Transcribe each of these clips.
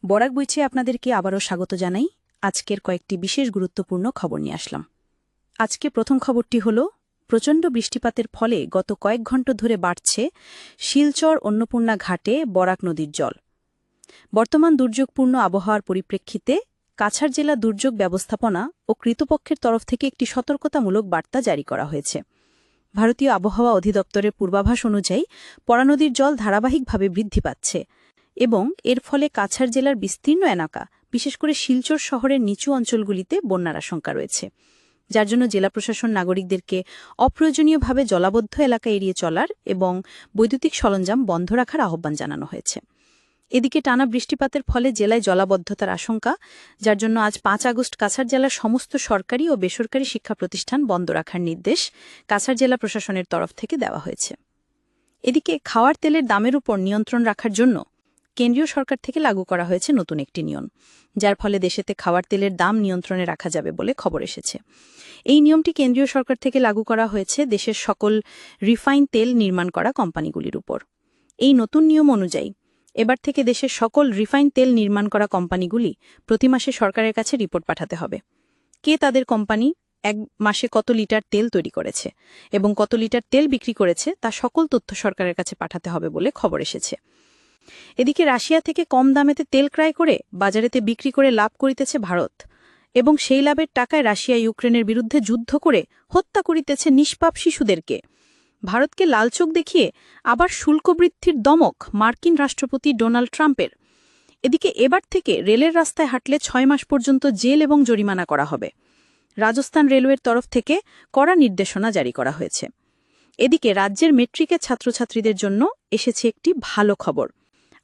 বরাক বইছে আপনাদেরকে আবারও স্বাগত জানাই। আজকের কয়েকটি বিশেষ গুরুত্বপূর্ণ খবর নিয়ে আসলাম। আজকে প্রথম খবরটি হল, প্রচণ্ড বৃষ্টিপাতের ফলে গত কয়েক ঘণ্টা ধরে বাড়ছে শিলচর অন্নপূর্ণা ঘাটে বরাক নদীর জল। বর্তমান দুর্যোগপূর্ণ আবহাওয়ার পরিপ্রেক্ষিতে কাছাড় জেলা দুর্যোগ ব্যবস্থাপনা ও কর্তৃপক্ষের তরফ থেকে একটি সতর্কতামূলক বার্তা জারি করা হয়েছে। ভারতীয় আবহাওয়া অধিদপ্তরের পূর্বাভাস অনুযায়ী পরা নদীর জল ধারাবাহিকভাবে বৃদ্ধি পাচ্ছে এবং এর ফলে কাছাড় জেলার বিস্তীর্ণ এলাকা, বিশেষ করে শিলচর শহরের নিচু অঞ্চলগুলিতে বন্যার আশঙ্কা রয়েছে, যার জন্য জেলা প্রশাসন নাগরিকদেরকে অপ্রয়োজনীয়ভাবে জলাবদ্ধ এলাকা এড়িয়ে চলার এবং বৈদ্যুতিক সরঞ্জাম বন্ধ রাখার আহ্বান জানানো হয়েছে। এদিকে টানা বৃষ্টিপাতের ফলে জেলায় জলাবদ্ধতার আশঙ্কা, যার জন্য আজ ৫ আগস্ট কাছাড় জেলার সমস্ত সরকারি ও বেসরকারি শিক্ষা প্রতিষ্ঠান বন্ধ রাখার নির্দেশ কাছাড় জেলা প্রশাসনের তরফ থেকে দেওয়া হয়েছে। এদিকে খাওয়ার তেলের দামের উপর নিয়ন্ত্রণ রাখার জন্য কেন্দ্রীয় সরকার থেকে লাগু করা হয়েছে নতুন একটি নিয়ম, যার ফলে দেশেতে খাওয়ার তেলের দাম নিয়ন্ত্রণে রাখা যাবে বলে খবর এসেছে। এই নিয়মটি কেন্দ্রীয় সরকার থেকে লাগু করা হয়েছে দেশের সকল রিফাইন তেল নির্মাণ করা কোম্পানিগুলির উপর। এই নতুন নিয়ম অনুযায়ী এবার থেকে দেশের সকল রিফাইন তেল নির্মাণ করা কোম্পানিগুলি প্রতি মাসে সরকারের কাছে রিপোর্ট পাঠাতে হবে। কে তাদের কোম্পানি এক মাসে কত লিটার তেল তৈরি করেছে এবং কত লিটার তেল বিক্রি করেছে তা সকল তথ্য সরকারের কাছে পাঠাতে হবে বলে খবর এসেছে। এদিকে রাশিয়া থেকে কম দামেতে তেল ক্রয় করে বাজারেতে বিক্রি করে লাভ করিতেছে ভারত এবং সেই লাভের টাকায় রাশিয়া ইউক্রেনের বিরুদ্ধে যুদ্ধ করে হত্যা করিতেছে নিষ্পাপ শিশুদেরকে। ভারতকে লালচোখ দেখিয়ে আবার শুল্ক বৃদ্ধির দমক মার্কিন রাষ্ট্রপতি ডোনাল্ড ট্রাম্পের। এদিকে এবার থেকে রেলের রাস্তায় হাঁটলে ৬ মাস পর্যন্ত জেল এবং জরিমানা করা হবে। রাজস্থান রেলওয়ের তরফ থেকে কড়া নির্দেশনা জারি করা হয়েছে। এদিকে রাজ্যের মেট্রিকের ছাত্রছাত্রীদের জন্য এসেছে একটি ভালো খবর।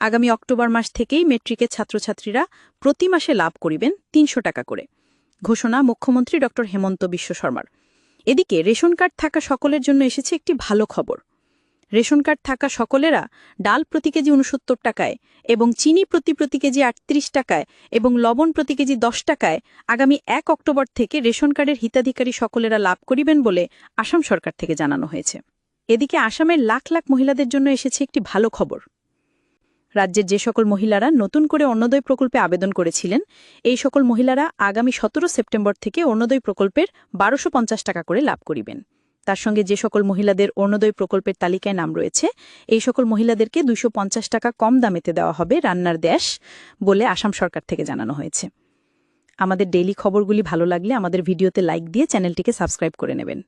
আগামী অক্টোবর মাস থেকেই মেট্রিকের ছাত্রছাত্রীরা প্রতি মাসে লাভ করিবেন ৩০০ টাকা করে। ঘোষণা মুখ্যমন্ত্রী ড হেমন্ত বিশ্ব শর্মার। এদিকে রেশন কার্ড থাকা সকলের জন্য এসেছে একটি ভালো খবর। রেশন কার্ড থাকা সকলেরা ডাল প্রতি কেজি ৬৯ টাকায় এবং চিনি প্রতি কেজি ৩৮ টাকায় এবং লবণ প্রতি কেজি ১০ টাকায় আগামী ১ অক্টোবর থেকে রেশন কার্ডের হিতাধিকারী সকলেরা লাভ করিবেন বলে আসাম সরকার থেকে জানানো হয়েছে। এদিকে আসামের লাখ লাখ মহিলাদের জন্য এসেছে একটি ভালো খবর। রাজ্যের যে সকল মহিলারা নতুন করে অন্নদয় প্রকল্পে আবেদন করেছিলেন, এই সকল মহিলারা আগামী ১৭ সেপ্টেম্বর থেকে অন্নদয় প্রকল্পের ১২৫০ টাকা করে লাভ করিবেন। তার সঙ্গে যে সকল মহিলাদের অন্নদয় প্রকল্পের তালিকায় নাম রয়েছে, এই সকল মহিলাদেরকে ২৫০ টাকা কম দামেতে দেওয়া হবে রান্নার গ্যাস বলে আসাম সরকার থেকে জানানো হয়েছে। আমাদের ডেইলি খবরগুলি ভালো লাগলে আমাদের ভিডিওতে লাইক দিয়ে চ্যানেলটিকে সাবস্ক্রাইব করে নেবেন।